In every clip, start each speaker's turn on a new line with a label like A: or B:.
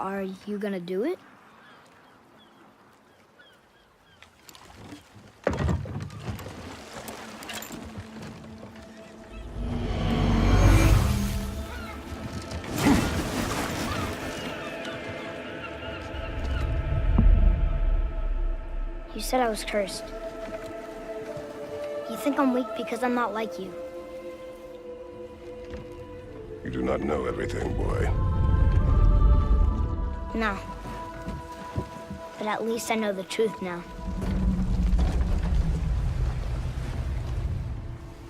A: Are you gonna do it? You said I was cursed. You think I'm weak because I'm not like you.
B: You do not know everything, boy.
A: No. But at least I know the truth now.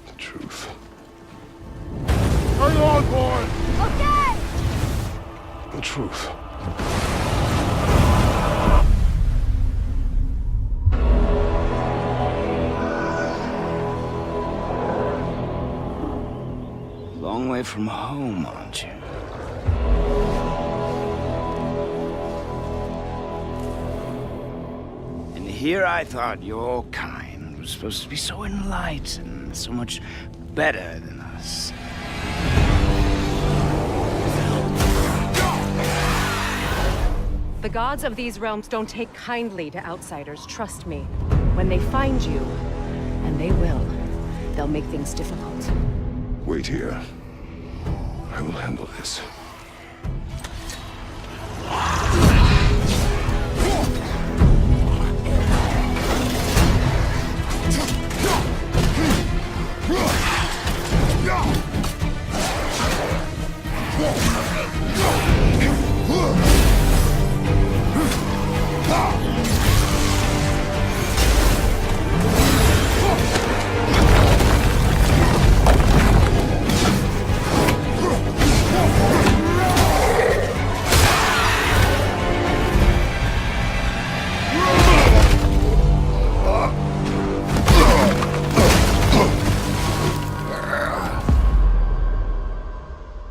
B: The truth.
C: Hang on, boy!
A: Okay!
B: The truth.
D: Long way from home, aren't you? And here I thought your kind was supposed to be so enlightened, so much better than us.
E: The gods of these realms don't take kindly to outsiders, trust me. When they find you, and they will, they'll make things difficult.
B: Wait here. I will handle this.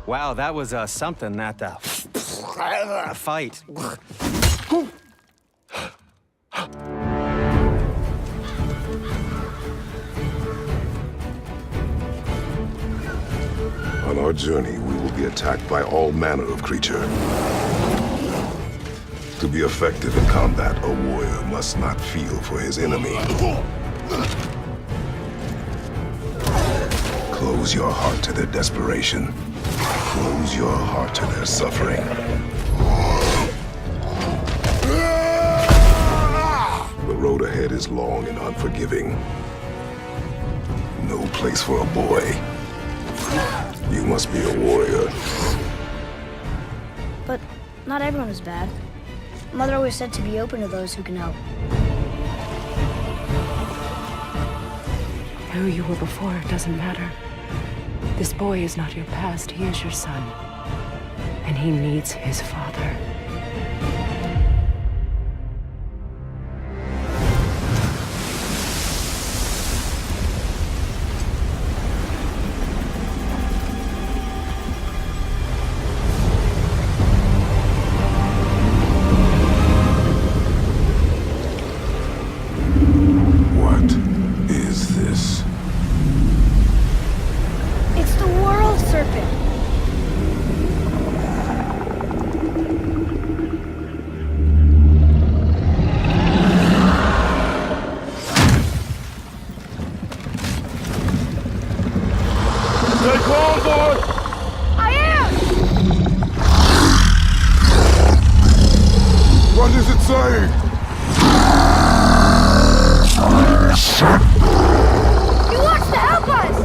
F: Wow, that was something, that fight.
B: On our journey, we will be attacked by all manner of creature. To be effective in combat, a warrior must not feel for his enemy. Close your heart to their desperation. Close your heart to their suffering. The road ahead is long and unforgiving. No place for a boy. You must be a warrior.
A: But not everyone is bad. Mother always said to be open to those who can help.
E: Who you were before doesn't matter. This boy is not your past, he is your son. And he needs his father.
B: What is this?
A: It's the world serpent!
C: Stay calm, boy!
A: I am!
C: What is it saying?
A: He wants to help us!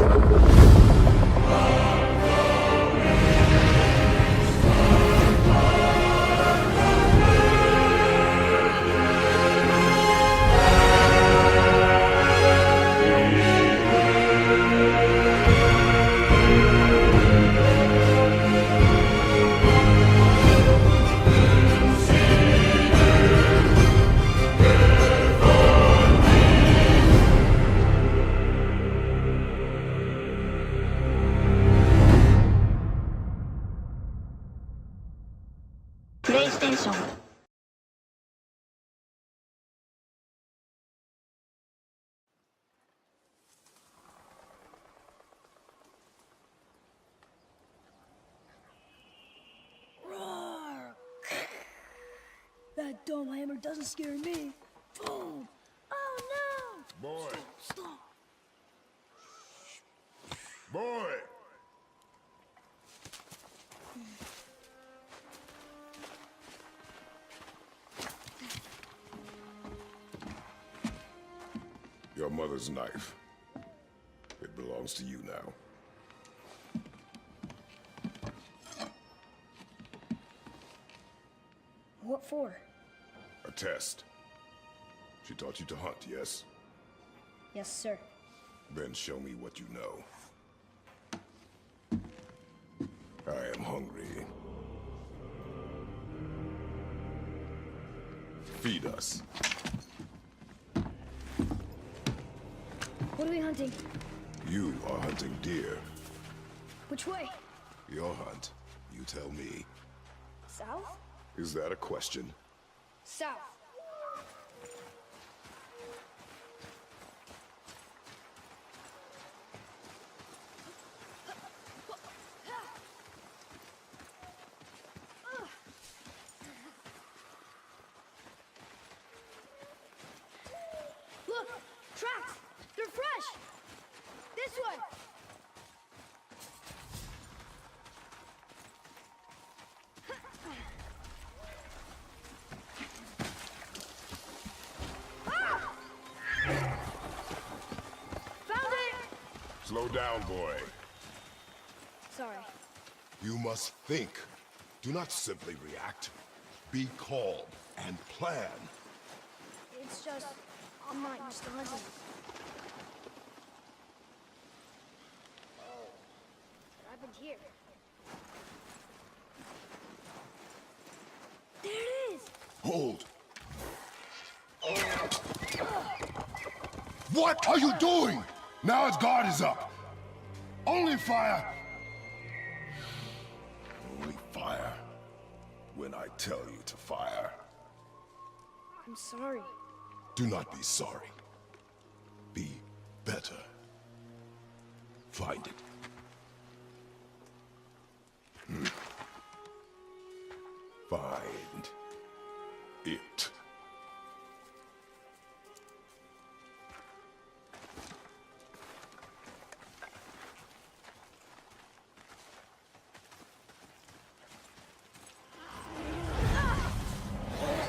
A: That dome hammer doesn't scare me. Boom! Oh no!
C: Boy!
A: Stop!
C: Boy! Your mother's knife. It belongs to you now.
A: What for?
C: A test. She taught you to hunt, yes?
A: Yes, sir.
C: Then show me what you know. I am hungry. Feed us.
A: What are we hunting?
C: You are hunting deer.
A: Which way?
C: Your hunt. You tell me.
A: South?
C: Is that a question?
A: South. Look! Tracks! They're fresh! This way! Ah! Found it!
C: Slow down, boy.
A: Sorry.
C: You must think. Do not simply react. Be calm and plan.
A: It's just, I'm not used to hunting. Oh, what happened here? There it is!
C: Hold. What are you doing? Now its guard is up. Only fire. Only fire. When I tell you to fire.
A: I'm sorry.
C: Do not be sorry. Be better. Find it. Find it.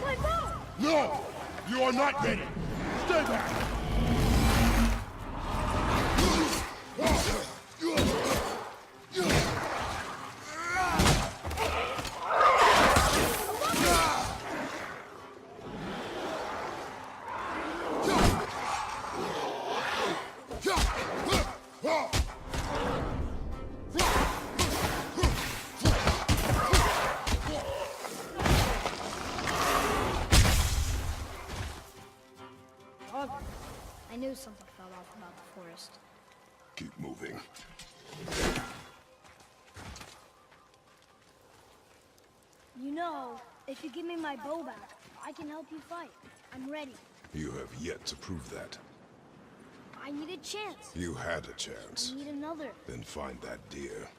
A: My bow!
C: No! You are not ready! Stay back!
A: I knew something fell off about the forest.
C: Keep moving.
A: You know, if you give me my bow back, I can help you fight. I'm ready.
C: You have yet to prove that.
A: I need a chance.
C: You had a chance.
A: I need another.
C: Then find that deer.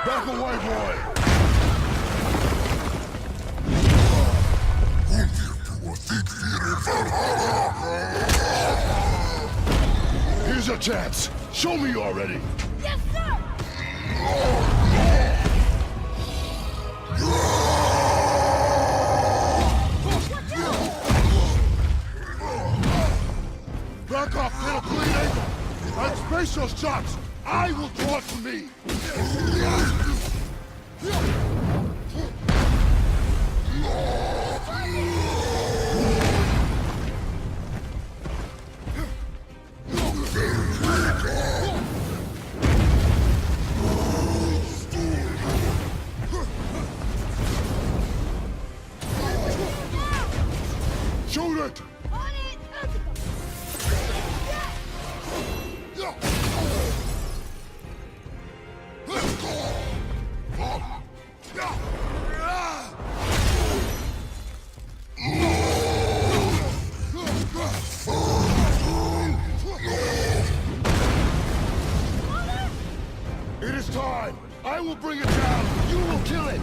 C: Back away, boy! Here's your chance. Show me you're ready.
A: Yes, sir!
C: Back off, get a clean angle. And space your shots. I will draw it from me. Shoot it!
A: On it!
C: mine! I will bring it down! You will kill it!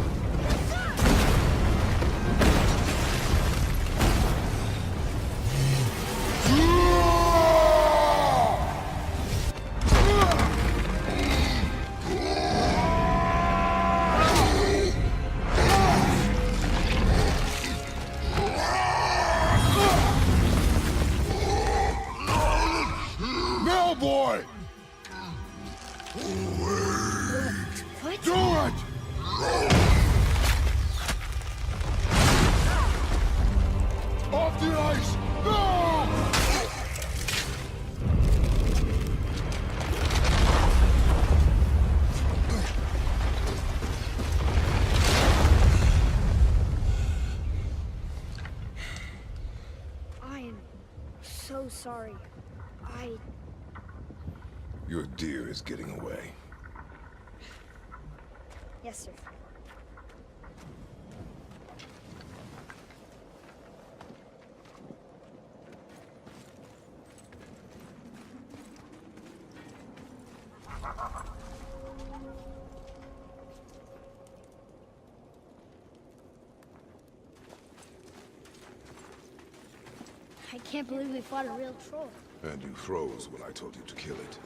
C: Now, boy!
A: What?
C: Do it! Off the ice! No!
A: I am so sorry.
B: Your deer is getting away.
A: Yes, sir. I can't believe we fought a real troll.
B: And you froze when I told you to kill it.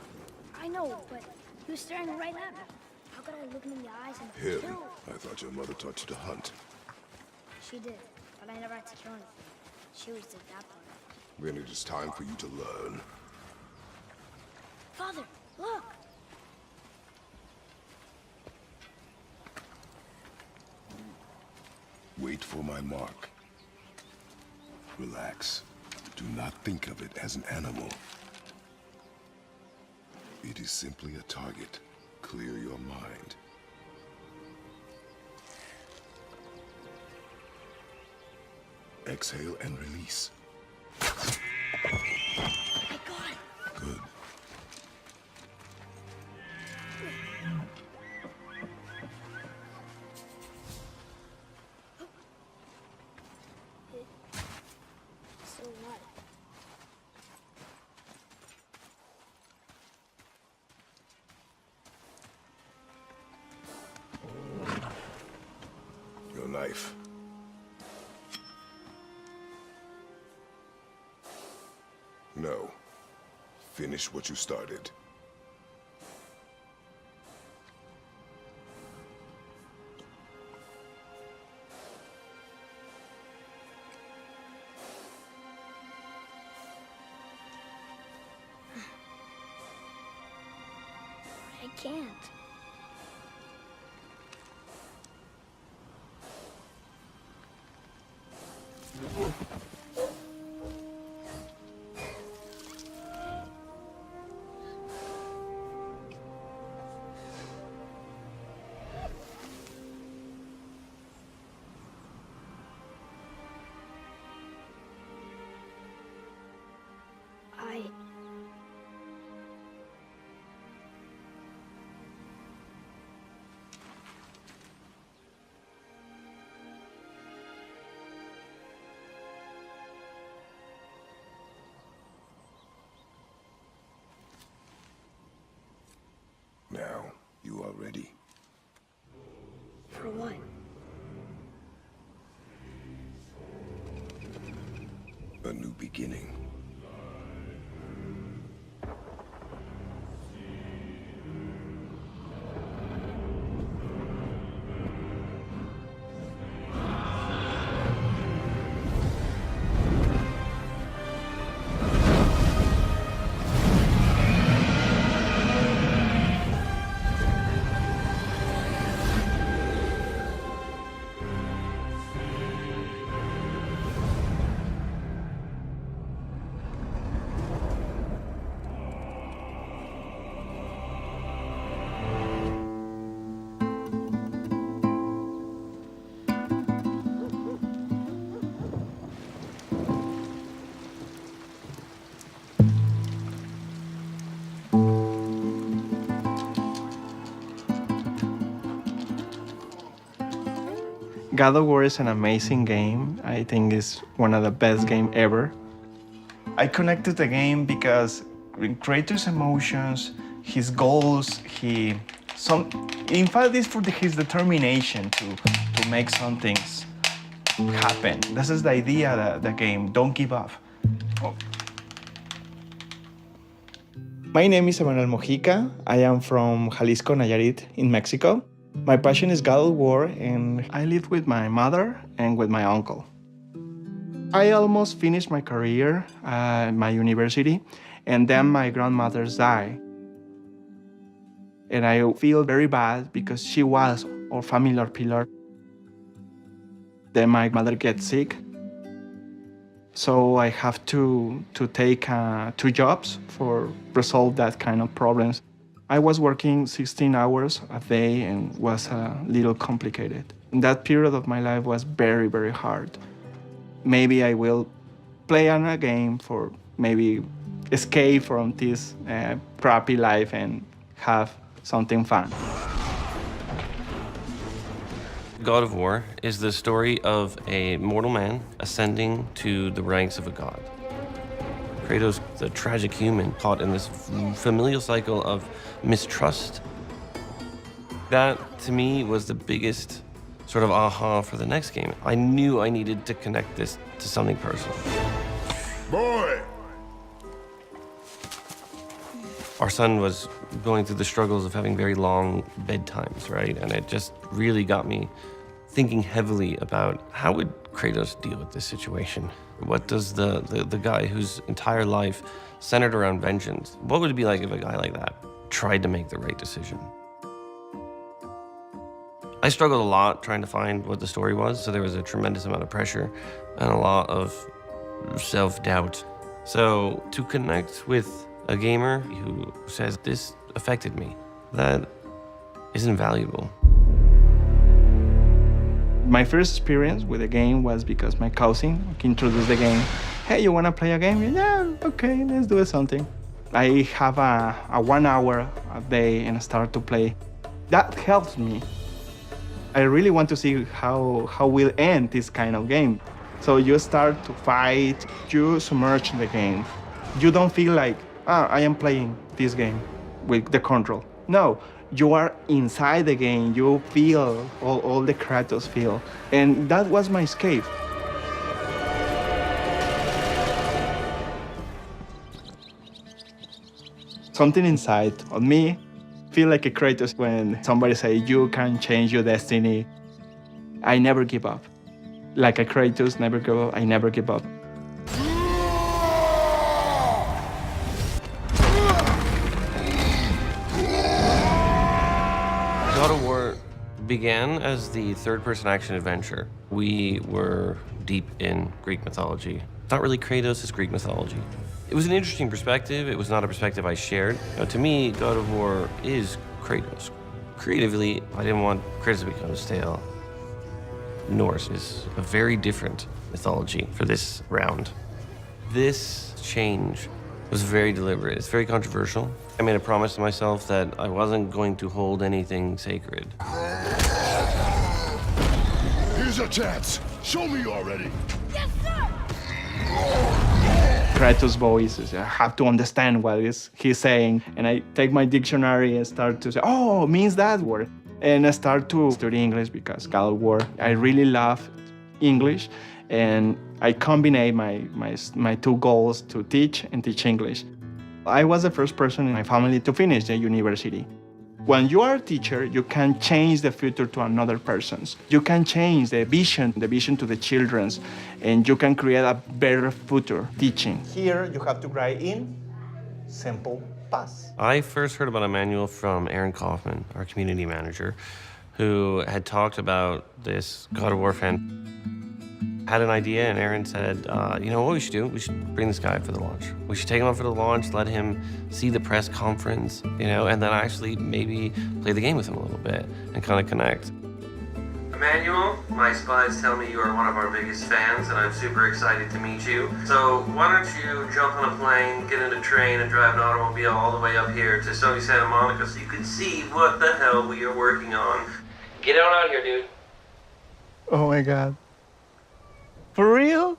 A: I know, but he was staring right at me. How could I look him in the eyes and
B: Him?
A: kill?
B: I thought your mother taught you to hunt.
A: She did, but I never had to kill anything. She always did that part.
B: Then it is time for you to learn.
A: Father, look!
B: Wait for my mark. Relax. Do not think of it as an animal. It is simply a target. Clear your mind. Exhale and release.
A: I got it!
B: Good.
A: So what?
B: Your knife. No. Finish what you started.
A: I can't.
B: Now, you are ready.
A: For what?
B: A new beginning.
G: God of War is an amazing game. I think it's one of the best games ever. I connect to the game because Kratos' emotions, his goals, In fact, it's for his determination to make some things happen. This is the idea of the game. Don't give up. Oh. My name is Emanuel Mojica. I am from Jalisco, Nayarit, in Mexico. My passion is God of War, and I live with my mother and with my uncle. I almost finished my career at my university, and then my grandmother died. And I feel very bad because she was our family pillar. Then my mother gets sick, so I have to take 2 jobs for resolve that kind of problems. I was working 16 hours a day and was a little complicated. And that period of my life was very, very hard. Maybe I will play on a game for maybe escape from this crappy life and have something fun.
H: God of War is the story of a mortal man ascending to the ranks of a god. Kratos, the tragic human, caught in this familial cycle of mistrust. That, to me, was the biggest sort of aha for the next game. I knew I needed to connect this to something personal.
C: Boy!
H: Our son was going through the struggles of having very long bedtimes, right? And it just really got me thinking heavily about how would Kratos deal with this situation? What does the guy whose entire life centered around vengeance, what would it be like if a guy like that tried to make the right decision? I struggled a lot trying to find what the story was, so there was a tremendous amount of pressure and a lot of self-doubt. So to connect with a gamer who says, this affected me, that is invaluable.
G: My first experience with the game was because my cousin introduced the game. Hey, you wanna play a game? Yeah, okay, let's do something. I have a 1 hour a day and start to play. That helps me. I really want to see how will end this kind of game. So you start to fight, you submerge in the game. You don't feel like, I am playing this game with the control. No, you are inside the game. You feel all the Kratos feel. And that was my escape. Something inside of me feel like a Kratos when somebody say you can change your destiny. I never give up. Like a Kratos, never give up. I never give up.
H: God of War began as the third-person action adventure. We were deep in Greek mythology. Not really Kratos, it's Greek mythology. It was an interesting perspective. It was not a perspective I shared. To me, God of War is Kratos. Creatively, I didn't want Kratos to become stale. Norse is a very different mythology for this round. This change was very deliberate. It's very controversial. I made a promise to myself that I wasn't going to hold anything sacred.
C: Here's your chance. Show me already.
A: Yes, sir!
G: Kratos' voice is, I have to understand what he's saying. And I take my dictionary and start to say, oh, it means that word. And I start to study English because God of War, I really love English. And I combine my 2 goals to teach and teach English. I was the first person in my family to finish the university. When you are a teacher, you can change the future to another person's. You can change the vision to the children's, and you can create a better future teaching. Here, you have to write in simple past.
H: I first heard about a manual from Aaron Kaufman, our community manager, who had talked about this God of War fan. Had an idea, and Aaron said, you know what we should do? We should bring this guy for the launch. We should take him out for the launch, let him see the press conference, and then actually maybe play the game with him a little bit and kind of connect. Emmanuel, my spies tell me you are one of our biggest fans, and I'm super excited to meet you. So why don't you jump on a plane, get in a train, and drive an automobile all the way up here to sunny Santa Monica so you can see what the hell we are working on. Get on out here, dude.
G: Oh my God. For real?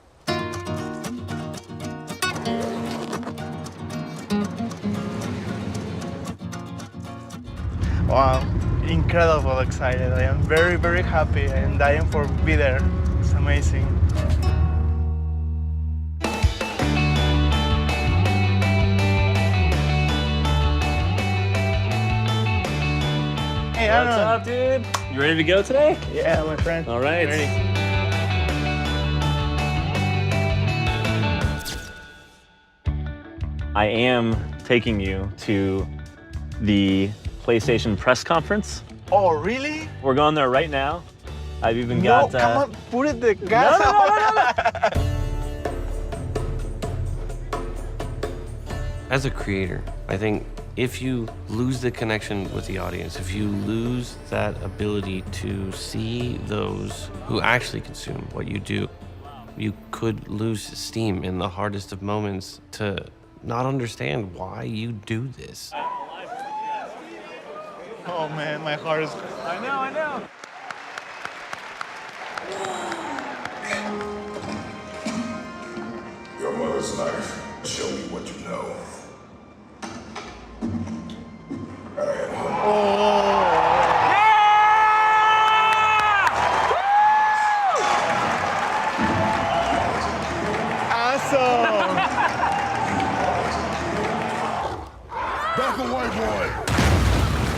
G: Wow. incredible excited. I am very, very happy. I am dying for be there. It's amazing. Hey,
I: What's up, dude? You ready to go today?
G: Yeah, my friend.
I: All right.
G: Ready.
I: I am taking you to the PlayStation press conference.
G: Oh, really?
I: We're going there right now. I've even
G: No,
I: got.
G: come on, put it the gas.
I: No.
H: As a creator, I think if you lose the connection with the audience, if you lose that ability to see those who actually consume what you do, you could lose steam in the hardest of moments to not understand why you do this.
G: Oh man, my heart is.
I: I know.
B: Your mother's knife. Show me what you know. I am hungry.
G: Awesome!
C: Back away, boy!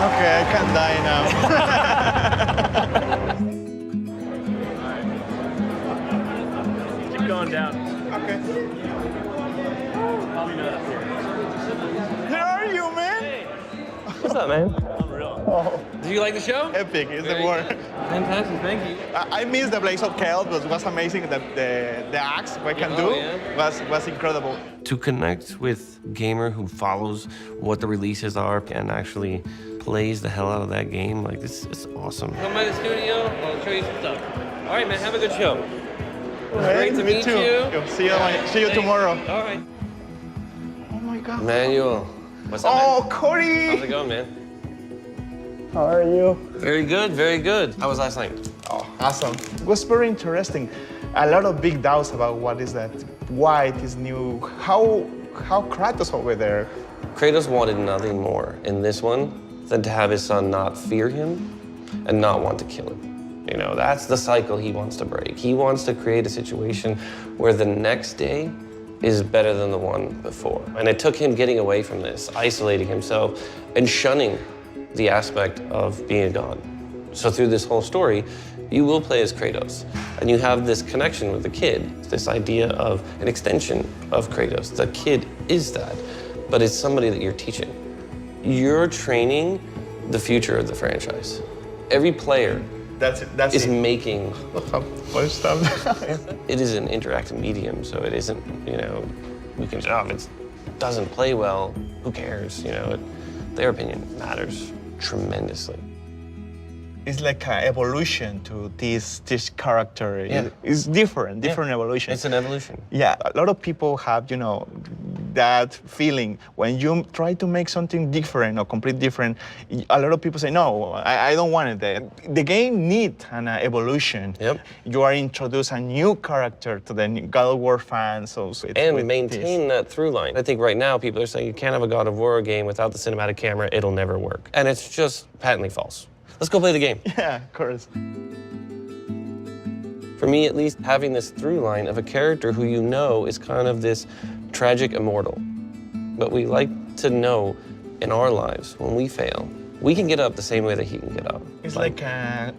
G: Okay, I can die now.
I: Keep going down.
G: Okay.
I: Probably not up here.
G: Where are you, man?
H: What's up, man?
I: Unreal.
G: Oh,
H: Did you like the show?
G: epic, it's the
H: Very
G: word.
H: good. Fantastic, thank you.
G: I missed the Blaze of Chaos, but it was amazing that the axe we can do was incredible.
H: To connect with a gamer who follows what the releases are and actually plays the hell out of that game, like this is awesome.
J: Come by the studio, I'll show you some stuff. All right, man, have a good show.
G: Hey,
J: Great to
G: me
J: meet
G: too.
J: you.
G: See you tomorrow.
J: All right.
G: Oh my God.
H: Manuel, what's up,
G: Oh,
H: man?
G: Cody!
H: How's it going, man?
G: How are you?
H: Very good, very good. How was last night?
G: Oh, awesome. It was very interesting. A lot of big doubts about what is that, why it is new, how Kratos over there.
H: Kratos wanted nothing more in this one than to have his son not fear him and not want to kill him. You know, that's the cycle he wants to break. He wants to create a situation where the next day is better than the one before. And it took him getting away from this, isolating himself, and shunning the aspect of being a god. So through this whole story, you will play as Kratos, and you have this connection with the kid, this idea of an extension of Kratos. The kid is that, but it's somebody that you're teaching. You're training the future of the franchise. Every player is making. It is an interactive medium, so it isn't, you know, we can, if it doesn't play well, who cares, you know? Their opinion matters tremendously.
G: It's like an evolution to this character.
H: Yeah.
G: It's different evolution.
H: It's an evolution.
G: Yeah, a lot of people have, you know, that feeling when you try to make something different or completely different. A lot of people say, no, I don't want it. The game needs an evolution.
H: Yep.
G: You are introduce a new character to the God of War fans. So
H: And maintain that through line. I think right now people are saying you can't have a God of War game without the cinematic camera, it'll never work. And it's just patently false. Let's go play the game.
G: Yeah, of course.
H: For me, at least, having this through line of a character who you know is kind of this tragic immortal. But we like to know in our lives, when we fail, we can get up the same way that he can get up.
G: It's like a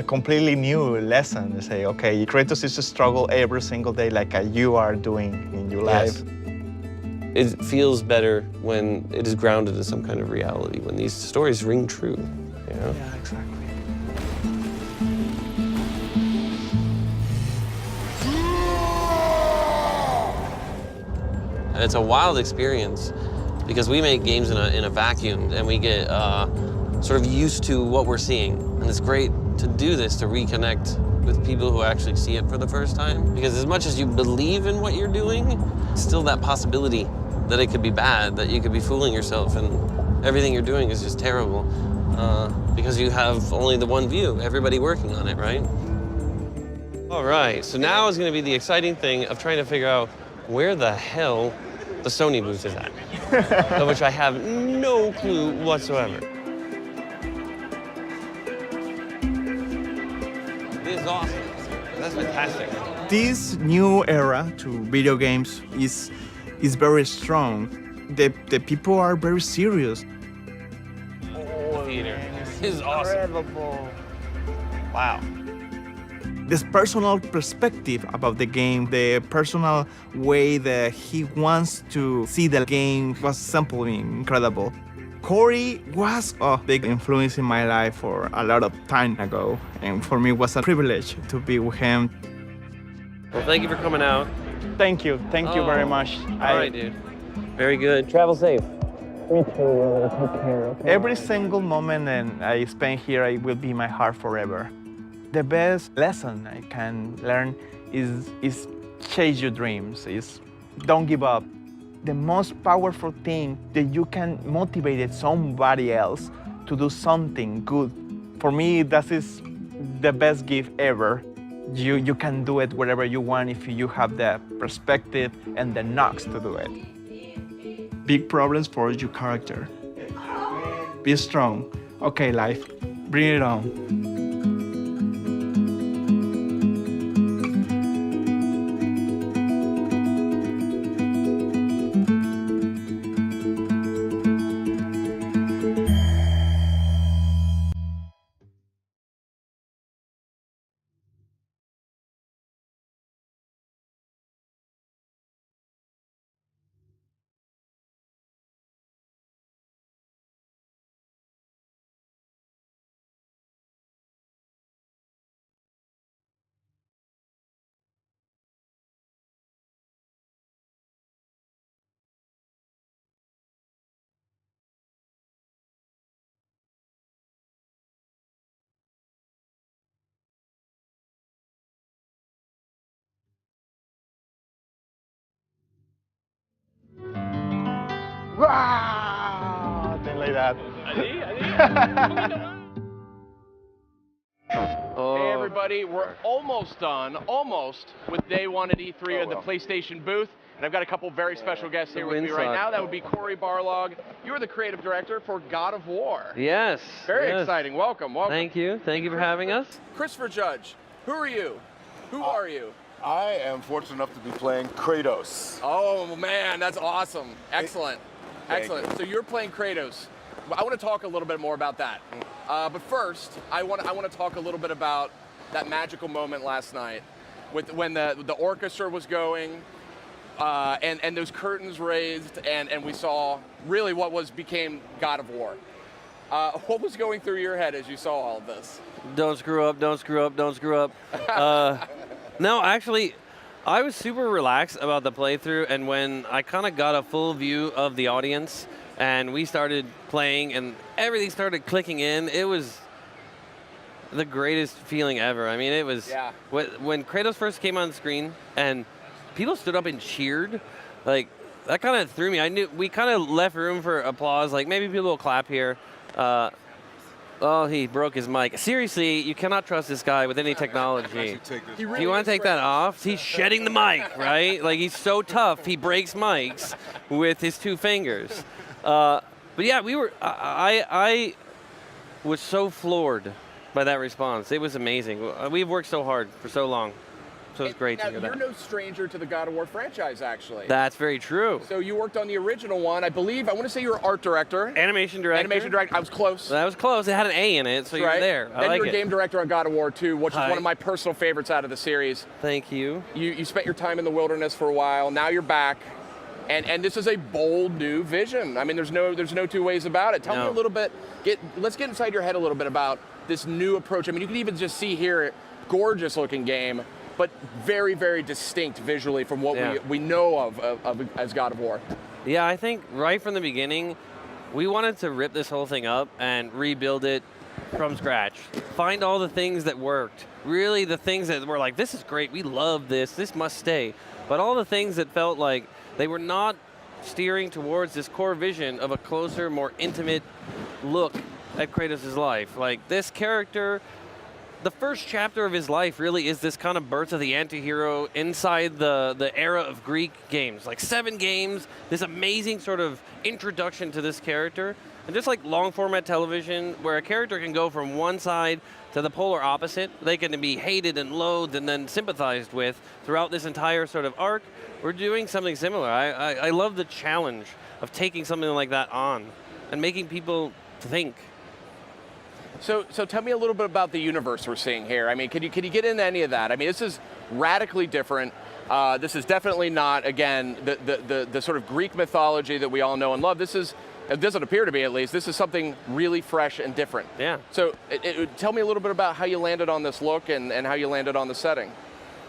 G: completely new lesson to say, okay, Kratos is a struggle every single day like you are doing in your life.
H: Yes. It feels better when it is grounded in some kind of reality, when these stories ring true. You know?
G: Yeah, exactly.
H: And it's a wild experience because we make games in a vacuum and we get sort of used to what we're seeing. And it's great to do this, to reconnect with people who actually see it for the first time. Because as much as you believe in what you're doing, still that possibility that it could be bad, that you could be fooling yourself and everything you're doing is just terrible. because you have only the one view, everybody working on it, right? All right, so now is going to be the exciting thing of trying to figure out where the hell the Sony booth is at, of which I have no clue whatsoever. This is awesome. That's fantastic.
G: This new era to video games is very strong. The people are very serious.
H: Theater. This is awesome.
G: Incredible. Wow. This personal perspective about the game, the personal way that he wants to see the game was simply incredible. Corey was a big influence in my life for a lot of time ago, and for me it was a privilege to be with him.
H: Well, thank you for coming out.
G: Thank you very much.
H: All right, dude. Very good. Travel safe.
G: Me too, brother. Take care, okay? Every single moment that I spend here, it will be my heart forever. The best lesson I can learn is chase your dreams, is don't give up. The most powerful thing that you can motivate somebody else to do something good. For me, that is the best gift ever. You can do it wherever you want if you have the perspective and the knocks to do it. Big problems for your character. Be strong. Okay, life, bring it on. Wow! Thing like that.
K: Hey everybody, we're almost done, with day one at E3 of the PlayStation booth. And I've got a couple very special guests here with me right now. That would be Cory Barlog. You're the creative director for God of War.
J: Yes.
K: Very exciting. Welcome.
J: Thank you for having us.
K: Christopher Judge, who are you? Who are you?
C: I am fortunate enough to be playing Kratos.
K: Oh man, that's awesome. Excellent. Excellent. So you're playing Kratos. I want to talk a little bit more about that. But first, I want to talk a little bit about that magical moment last night, when the orchestra was going, and those curtains raised, and we saw really what became God of War. What was going through your head as you saw all of this?
J: Don't screw up, don't screw up, don't screw up. No, actually, I was super relaxed about the playthrough, and when I kind of got a full view of the audience, and we started playing, and everything started clicking in, it was the greatest feeling ever. I mean, it was when Kratos first came on screen, and people stood up and cheered, like, that kind of threw me. I knew we kind of left room for applause, like maybe people will clap here. Oh, he broke his mic. Seriously, you cannot trust this guy with any technology. Do you want to take that off? He's shedding the mic, right? Like, he's so tough, he breaks mics with his 2 fingers. But yeah, I was so floored by that response. It was amazing. We've worked so hard for so long. So it's great to hear that.
K: You're no stranger to the God of War franchise, actually.
J: That's very true.
K: So you worked on the original one. I want to say you were art director.
J: Animation director.
K: Animation director. I was close.
J: That was close. It had an A in it, so you were there.
K: Then you were game director on God of War 2, which is one of my personal favorites out of the series.
J: Thank you.
K: You spent your time in the wilderness for a while. Now you're back. And this is a bold new vision. I mean, there's no two ways about it. Tell me a little bit. Let's get inside your head a little bit about this new approach. I mean, you can even just see here, gorgeous looking game, but very, very distinct visually from what we know of as God of War.
J: Yeah, I think right from the beginning, we wanted to rip this whole thing up and rebuild it from scratch. Find all the things that worked. Really the things that were like, this is great, we love this must stay. But all the things that felt like they were not steering towards this core vision of a closer, more intimate look at Kratos' life. Like, this character, the first chapter of his life really is this kind of birth of the anti-hero inside the era of Greek games. Like 7 games, this amazing sort of introduction to this character. And just like long format television, where a character can go from one side to the polar opposite, they can be hated and loathed and then sympathized with throughout this entire sort of arc, we're doing something similar. I love the challenge of taking something like that on and making people think.
K: So tell me a little bit about the universe we're seeing here. I mean, can you get into any of that? I mean, this is radically different. This is definitely not, again, the sort of Greek mythology that we all know and love. This is, it doesn't appear to be at least, this is something really fresh and different.
J: Yeah.
K: So tell me a little bit about how you landed on this look and how you landed on the setting.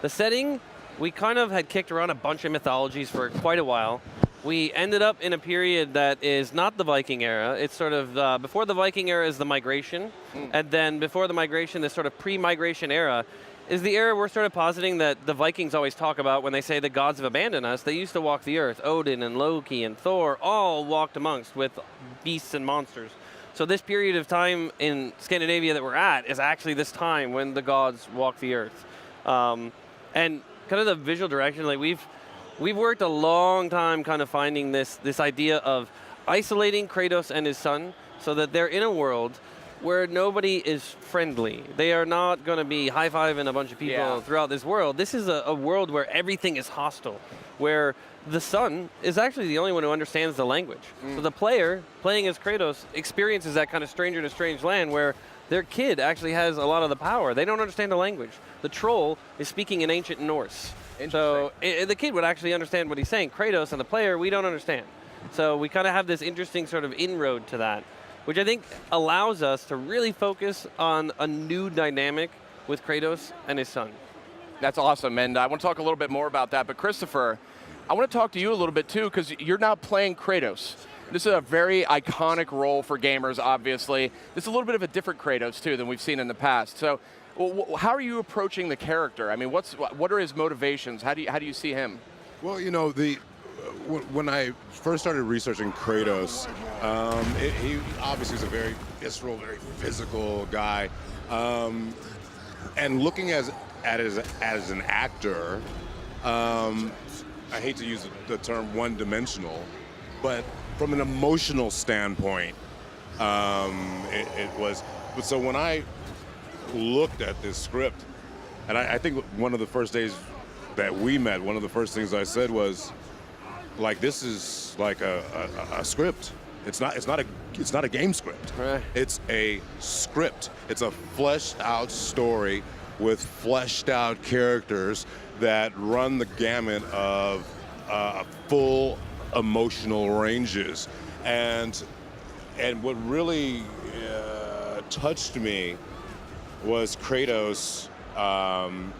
J: The setting, we kind of had kicked around a bunch of mythologies for quite a while. We ended up in a period that is not the Viking era. It's sort of, before the Viking era is the migration, and then before the migration, this sort of pre-migration era, is the era we're sort of positing that the Vikings always talk about when they say the gods have abandoned us. They used to walk the earth. Odin and Loki and Thor all walked amongst with beasts and monsters. So this period of time in Scandinavia that we're at is actually this time when the gods walk the earth. And kind of the visual direction, like we've worked a long time kind of finding this idea of isolating Kratos and his son so that they're in a world where nobody is friendly. They are not going to be high-fiving a bunch of people throughout this world. This is a world where everything is hostile, where the son is actually the only one who understands the language. So the player, playing as Kratos, experiences that kind of stranger in a strange land where their kid actually has a lot of the power. They don't understand the language. The troll is speaking in ancient Norse. So the kid would actually understand what he's saying. Kratos and the player, we don't understand. So we kind of have this interesting sort of inroad to that, which I think allows us to really focus on a new dynamic with Kratos and his son.
K: That's awesome, and I want to talk a little bit more about that, but Christopher, I want to talk to you a little bit too, because you're now playing Kratos. This is a very iconic role for gamers, obviously. This is a little bit of a different Kratos too than we've seen in the past. So how are you approaching the character? I mean, what are his motivations? How do you see him?
C: Well, you know, when I first started researching Kratos, he obviously is a very visceral, very physical guy. And looking at it as an actor, I hate to use the term one-dimensional, but from an emotional standpoint, it was. So when I looked at this script, and I think one of the first days that we met, one of the first things I said was, like, this is like a script. It's not a game script.
J: Right.
C: It's a script. It's a fleshed out story with fleshed out characters that run the gamut of full emotional ranges. And what really touched me was Kratos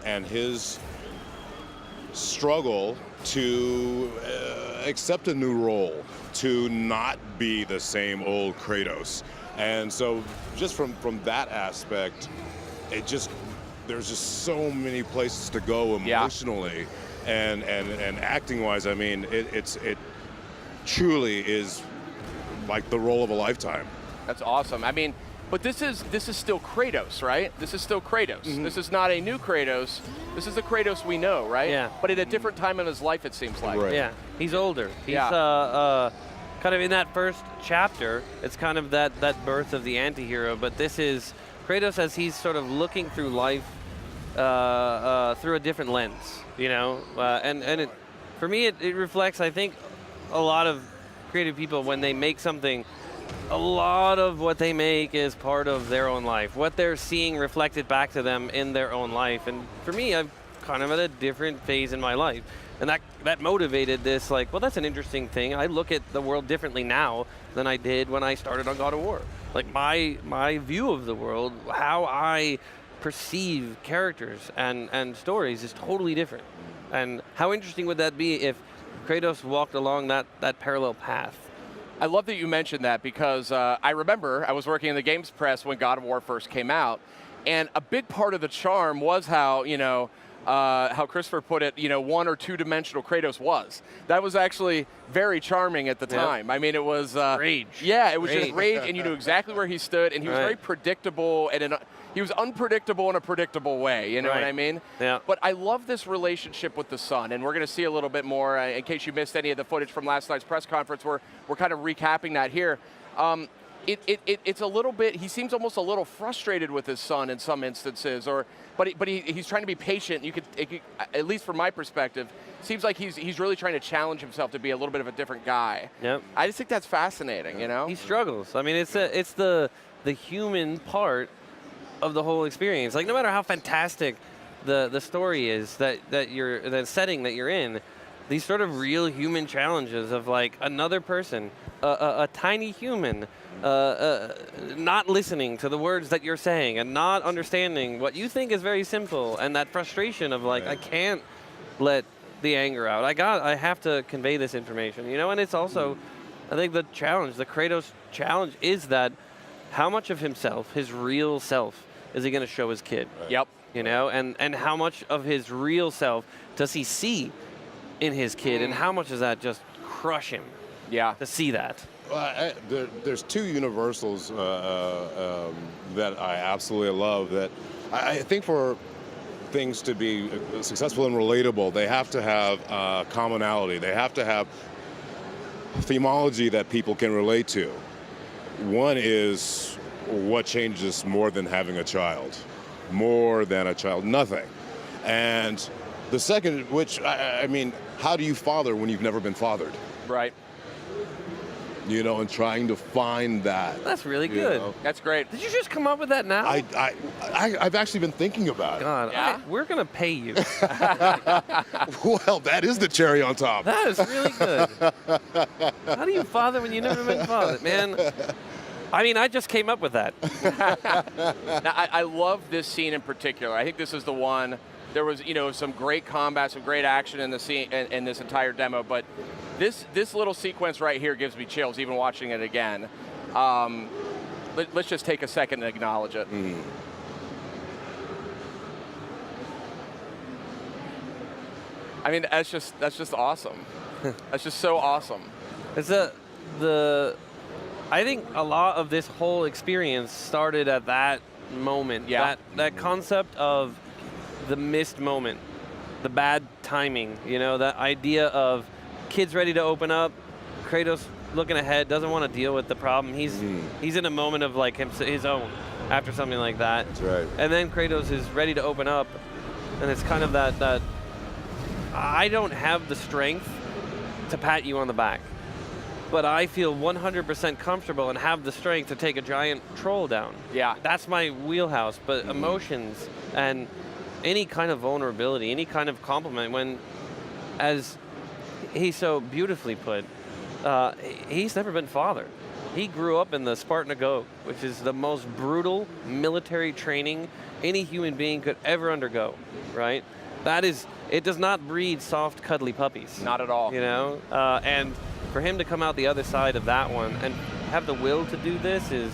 C: and his struggle to accept a new role, to not be the same old Kratos. And so just from that aspect, there's just so many places to go emotionally and acting wise. I mean, it truly is like the role of a lifetime.
K: That's awesome. I mean, but this is still Kratos, right? This is still Kratos. Mm-hmm. This is not a new Kratos. This is the Kratos we know, right?
J: Yeah.
K: But at a different time in his life, it seems like.
C: Right.
J: Yeah, he's older. He's kind of in that first chapter. It's kind of that birth of the anti-hero, but this is Kratos as he's sort of looking through life through a different lens, you know? And for me, it reflects, I think, a lot of creative people when they make something. A lot of what they make is part of their own life, what they're seeing reflected back to them in their own life. And for me, I'm kind of at a different phase in my life. And that motivated this, like, well, that's an interesting thing. I look at the world differently now than I did when I started on God of War. Like, my view of the world, how I perceive characters and stories is totally different. And how interesting would that be if Kratos walked along that parallel path?
K: I love that you mentioned that because I remember I was working in the games press when God of War first came out, and a big part of the charm was how, you know, how Christopher put it, you know, one or two dimensional Kratos was. That was actually very charming at the time. I mean, it was
J: rage.
K: Yeah, it was just rage, and you knew exactly where he stood, and he was very predictable, and he was unpredictable in a predictable way. You know what I mean?
J: Yeah.
K: But I love this relationship with the son, and we're going to see a little bit more. In case you missed any of the footage from last night's press conference, we're kind of recapping that here. It's a little bit. He seems almost a little frustrated with his son in some instances, but he's trying to be patient. You could, at least from my perspective, seems like he's really trying to challenge himself to be a little bit of a different guy.
J: Yep.
K: I just think that's fascinating. You know.
J: He struggles. I mean, it's the human part of the whole experience. Like, no matter how fantastic the story is the setting that you're in, these sort of real human challenges of like another person, a tiny human, not listening to the words that you're saying and not understanding what you think is very simple, and that frustration of like, I can't let the anger out. I have to convey this information, you know. And it's also, I think the Kratos challenge is that how much of himself, his real self, is he going to show his kid?
K: Yep.
J: You know, and how much of his real self does he see in his kid, and how much does that just crush him?
K: Yeah.
J: To see that.
C: There's two universals that I absolutely love. That I think for things to be successful and relatable, they have to have commonality. They have to have themology that people can relate to. One is what changes more than having a child? More than a child, nothing. And the second, which, I mean, how do you father when you've never been fathered?
K: Right.
C: You know, and trying to find that.
J: That's really good.
C: Know.
K: That's great.
J: Did you just come up with that now?
C: I've actually been thinking about it.
J: God,
K: Yeah?
J: we're going to pay you.
C: Well, that is the cherry on top.
J: That is really good. How do you father when you've never been fathered? Man, I mean, I just came up with that.
K: Now, I love this scene in particular. I think this is the one. There was, you know, some great combat, some great action in the scene in this entire demo, but this little sequence right here gives me chills, even watching it again. Let's just take a second and acknowledge it. I mean, that's just awesome. That's just so awesome.
J: It's I think a lot of this whole experience started at that moment.
K: Yeah.
J: That concept of the missed moment, the bad timing, you know, that idea of kids ready to open up, Kratos looking ahead, doesn't want to deal with the problem. He's in a moment of like his own after something like that.
C: That's right.
J: And then Kratos is ready to open up, and it's kind of that I don't have the strength to pat you on the back, but I feel 100% comfortable and have the strength to take a giant troll down.
K: Yeah.
J: That's my wheelhouse, but emotions and any kind of vulnerability, any kind of compliment, when, as he so beautifully put, he's never been fathered. He grew up in the Spartan, which is the most brutal military training any human being could ever undergo, right? It does not breed soft, cuddly puppies.
K: Not at all.
J: You know? And for him to come out the other side of that one and have the will to do this is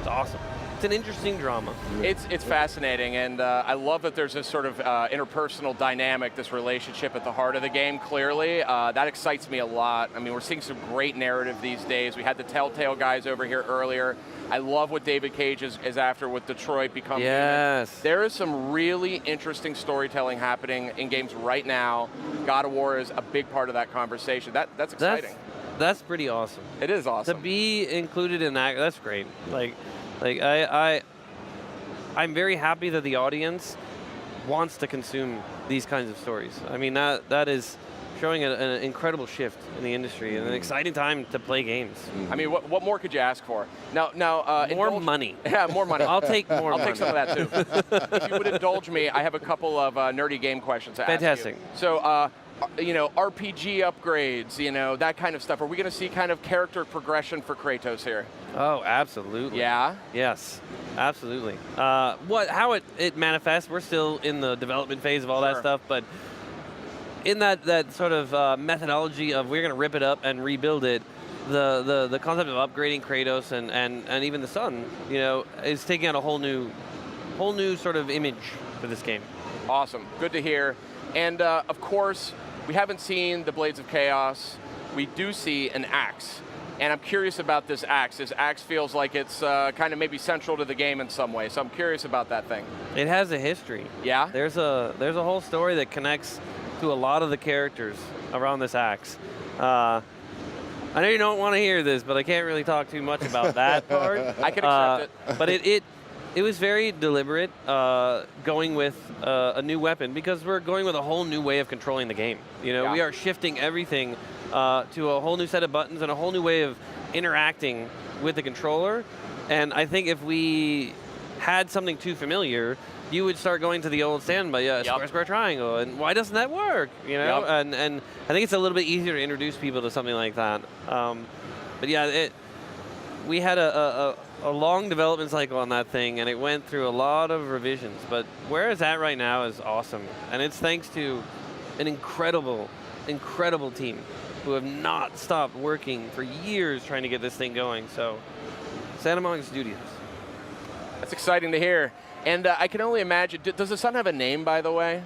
J: awesome. It's an interesting drama.
K: It's fascinating, and I love that there's this sort of interpersonal dynamic, this relationship at the heart of the game, clearly. That excites me a lot. I mean, we're seeing some great narrative these days. We had the Telltale guys over here earlier. I love what David Cage is after with Detroit Become Human.
J: Yes.
K: There is some really interesting storytelling happening in games right now. God of War is a big part of that conversation. That's exciting.
J: That's pretty awesome.
K: It is awesome.
J: To be included in that, that's great. I'm very happy that the audience wants to consume these kinds of stories. I mean, that is showing an incredible shift in the industry and an exciting time to play games.
K: I mean, what more could you ask for? Now,
J: more money.
K: Yeah, more money.
J: I'll take more.
K: I'll take some of that too. If you would indulge me, I have a couple of nerdy game questions to
J: Fantastic.
K: ask you. So, you know, RPG upgrades, you know, that kind of stuff. Are we going to see kind of character progression for Kratos here?
J: Oh, absolutely.
K: Yeah?
J: Yes, absolutely. How it manifests, we're still in the development phase of all that stuff, but in that sort of methodology of we're going to rip it up and rebuild it, the concept of upgrading Kratos and even the son, you know, is taking on a whole new sort of image for this game.
K: Awesome, good to hear. And of course, we haven't seen the Blades of Chaos. We do see an axe. And I'm curious about this axe. This axe feels like it's kind of maybe central to the game in some way, so I'm curious about that thing.
J: It has a history.
K: Yeah?
J: There's a whole story that connects to a lot of the characters around this axe. I know you don't want to hear this, but I can't really talk too much about that part.
K: I can accept it.
J: But it was very deliberate going with a new weapon because we're going with a whole new way of controlling the game. You know, we are shifting everything to a whole new set of buttons and a whole new way of interacting with the controller. And I think if we had something too familiar, you would start going to the old standby, square, square, triangle, and why doesn't that work? You know, and I think it's a little bit easier to introduce people to something like that. But yeah, we had a long development cycle on that thing, and it went through a lot of revisions. But where it's at right now is awesome, and it's thanks to an incredible, incredible team who have not stopped working for years trying to get this thing going. So, Santa Monica Studios.
K: That's exciting to hear. And I can only imagine, does the son have a name, by the way?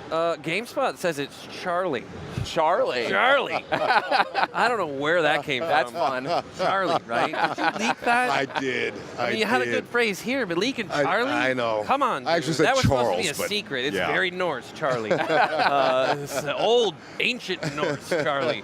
J: GameSpot says it's Charlie.
K: Charlie?
J: Charlie. I don't know where that came from.
K: That's fun.
J: Charlie, right? Did you leak that?
C: I did.
J: I mean, you had a good phrase here, but leaking Charlie?
C: I know.
J: Come on, dude.
C: I actually said
J: that was
C: Charles,
J: supposed to be a
C: but
J: secret. It's
C: yeah.
J: very Norse, Charlie. It's old, ancient Norse, Charlie.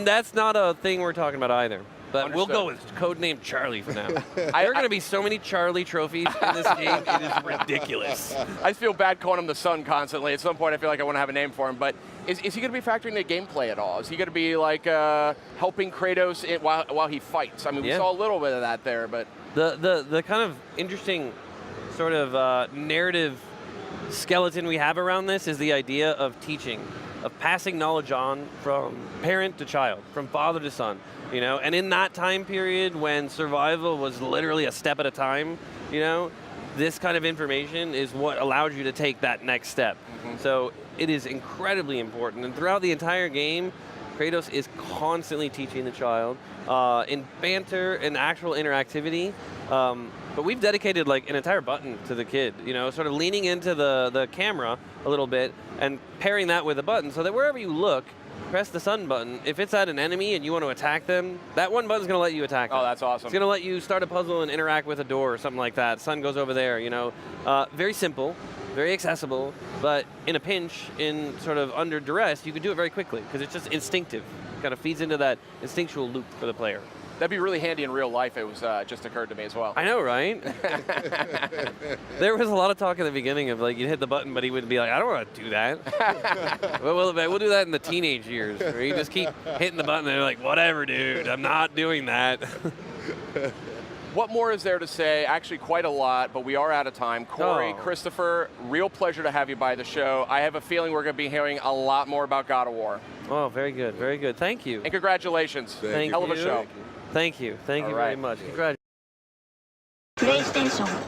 J: That's not a thing we're talking about either. But we'll go with codename Charlie for now. There are going to be so many Charlie trophies in this game, it is ridiculous.
K: I feel bad calling him the son constantly. At some point, I feel like I want to have a name for him. But is he going to be factoring into gameplay at all? Is he going to be like helping Kratos while he fights? I mean, we saw a little bit of that there, but
J: the kind of interesting sort of narrative skeleton we have around this is the idea of teaching, of passing knowledge on from parent to child, from father to son. You know, and in that time period when survival was literally a step at a time, you know, this kind of information is what allows you to take that next step. So it is incredibly important. And throughout the entire game, Kratos is constantly teaching the child in banter and actual interactivity. But we've dedicated like an entire button to the kid, you know, sort of leaning into the camera a little bit and pairing that with a button so that wherever you look, press the sun button. If it's at an enemy and you want to attack them, that one button's going to let you attack them.
K: Oh, that's awesome.
J: It's going to let you start a puzzle and interact with a door or something like that. Sun goes over there, you know. Very simple, very accessible, but in a pinch, in sort of under duress, you can do it very quickly because it's just instinctive. It kind of feeds into that instinctual loop for the player.
K: that'd be really handy in real life. It was just occurred to me as well.
J: I know, right? There was a lot of talk at the beginning of like you'd hit the button, but he would be like, I don't want to do that. we'll do that in the teenage years, where you just keep hitting the button and they're like, whatever, dude, I'm not doing that.
K: What more is there to say? Actually, quite a lot, but we are out of time. Corey, Christopher, real pleasure to have you by the show. I have a feeling we're going to be hearing a lot more about God of War.
J: Oh, very good, very good. Thank you.
K: And congratulations.
J: Thank you.
K: Hell of a show.
J: Thank you. Thank you very much. Congratulations.
A: PlayStation